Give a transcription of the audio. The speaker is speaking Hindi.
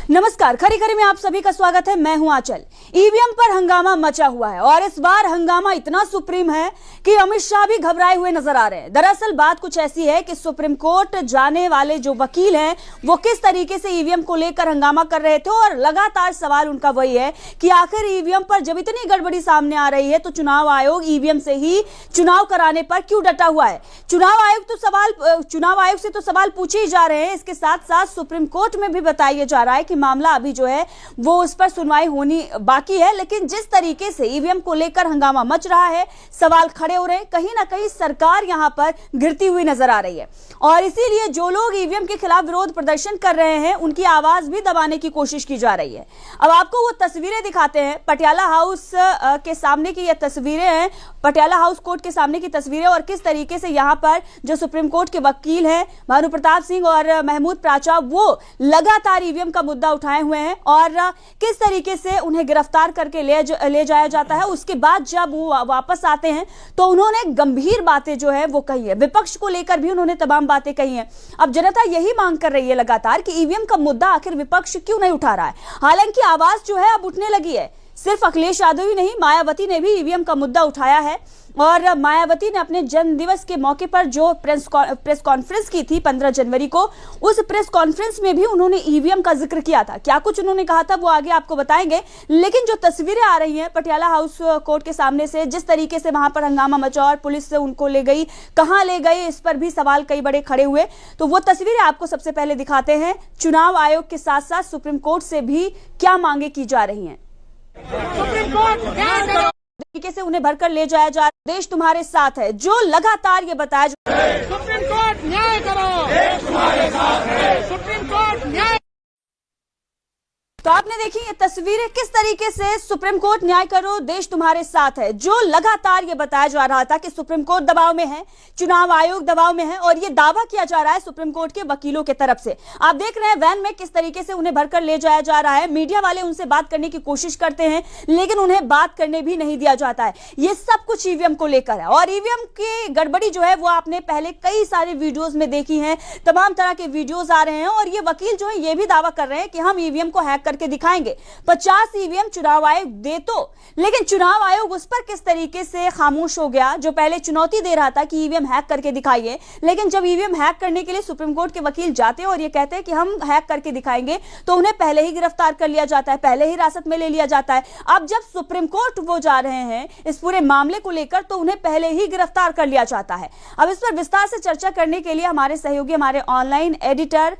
नमस्कार, खरी खरी में आप सभी का स्वागत है। मैं हूं आंचल। ईवीएम पर हंगामा मचा हुआ है और इस बार हंगामा इतना सुप्रीम है कि अमित शाह भी घबराए हुए नजर आ रहे हैं। दरअसल बात कुछ ऐसी है कि सुप्रीम कोर्ट जाने वाले जो वकील हैं वो किस तरीके से ईवीएम को लेकर हंगामा कर रहे थे और लगातार सवाल उनका वही है कि आखिर ईवीएम पर जब इतनी गड़बड़ी सामने आ रही है तो चुनाव आयोग ईवीएम से ही चुनाव कराने पर क्यों डटा हुआ है। चुनाव आयोग से तो सवाल पूछे ही जा रहे हैं। इसके साथ साथ सुप्रीम कोर्ट में भी बताया जा रहा है कि मामला अभी जो है वो उस पर सुनवाई होनी बाकी है। लेकिन जिस तरीके से ईवीएम को लेकर हंगामा मच रहा है, सवाल खड़े हो रहे हैं, कहीं ना कहीं सरकार यहां पर गिरती हुई नजर आ रही है और इसीलिए जो लोग ईवीएम के खिलाफ विरोध प्रदर्शन कर रहे हैं उनकी आवाज भी दबाने की कोशिश की जा रही है। अब आपको वो तस्वीरें दिखाते हैं, पटियाला हाउस के सामने की ये तस्वीरें हैं, पटियाला हाउस कोर्ट के सामने की तस्वीरें और किस तरीके से यहां पर जो सुप्रीम कोर्ट के वकील हैं भानु प्रताप सिंह और महमूद प्राचा वो लगातार ईवीएम का मुद्दा उठाए हुए हैं और किस तरीके से उन्हें गिरफ्तार करके ले जाया जाता है। उसके बाद जब वो वापस आते हैं तो उन्होंने गंभीर बातें जो है वो कही है, विपक्ष को लेकर भी उन्होंने तमाम बातें कही हैं। अब जनता यही मांग कर रही है लगातार कि ईवीएम का मुद्दा आखिर विपक्ष क्यों नहीं उठा रहा है। हालांकि आवाज जो है अब उठने लगी है, सिर्फ अखिलेश यादव ही नहीं, मायावती ने भी ईवीएम का मुद्दा उठाया है और मायावती ने अपने जन्मदिवस के मौके पर जो प्रेस कॉन्फ्रेंस की थी 15 जनवरी को, उस प्रेस कॉन्फ्रेंस में भी उन्होंने ईवीएम का जिक्र किया था। क्या कुछ उन्होंने कहा था वो आगे आपको बताएंगे। लेकिन जो तस्वीरें आ रही हैं पटियाला हाउस कोर्ट के सामने से, जिस तरीके से वहां पर हंगामा मचा और पुलिस से उनको ले गई, कहां ले गए, इस पर भी सवाल कई बड़े खड़े हुए। तो वो तस्वीरें आपको सबसे पहले दिखाते हैं। चुनाव आयोग के साथ साथ सुप्रीम कोर्ट से भी क्या मांगे की जा रही हैं। सुप्रीम कोर्ट तरीके से उन्हें भरकर ले जाया जा रहा है। देश तुम्हारे साथ है, जो लगातार ये बताया सुप्रीम कोर्ट न्याय करो, देश तुम्हारे साथ है, सुप्रीम कोर्ट न्याय। तो आपने देखी ये तस्वीरें, किस तरीके से सुप्रीम कोर्ट न्याय करो, देश तुम्हारे साथ है, जो लगातार ये बताया जा रहा था कि सुप्रीम कोर्ट दबाव में है, चुनाव आयोग दबाव में है और ये दावा किया जा रहा है सुप्रीम कोर्ट के वकीलों के तरफ से। आप देख रहे हैं वैन में किस तरीके से उन्हें भरकर ले जाया जा रहा है। मीडिया वाले उनसे बात करने की कोशिश करते हैं लेकिन उन्हें बात करने भी नहीं दिया जाता है। ये सब कुछ ईवीएम को लेकर है और ईवीएम की गड़बड़ी जो है वो आपने पहले कई सारे वीडियोज में देखी है, तमाम तरह के वीडियोज आ रहे हैं और ये वकील जो है ये भी दावा कर रहे हैं कि हम ईवीएम को हैक के दिखाएंगे। 50 ईवीएम चुनाव आयोग दे तो, लेकिन चुनाव आयोग उस पर किस तरीके से खामोश हो गया। जो पहले चुनौती दे रहा था कि ईवीएम हैक करके दिखाइए, लेकिन जब ईवीएम हैक करने के लिए सुप्रीम कोर्ट के वकील जाते हैं और ये कहते हैं कि हम हैक करके दिखाएंगे तो उन्हें पहले ही गिरफ्तार कर लिया जाता है, पहले ही हिरासत में ले लिया जाता है। अब जब सुप्रीम कोर्ट वो जा रहे हैं इस पूरे मामले को लेकर तो उन्हें पहले ही गिरफ्तार कर लिया जाता है। अब इस पर विस्तार से चर्चा करने के लिए हमारे सहयोगी, हमारे ऑनलाइन एडिटर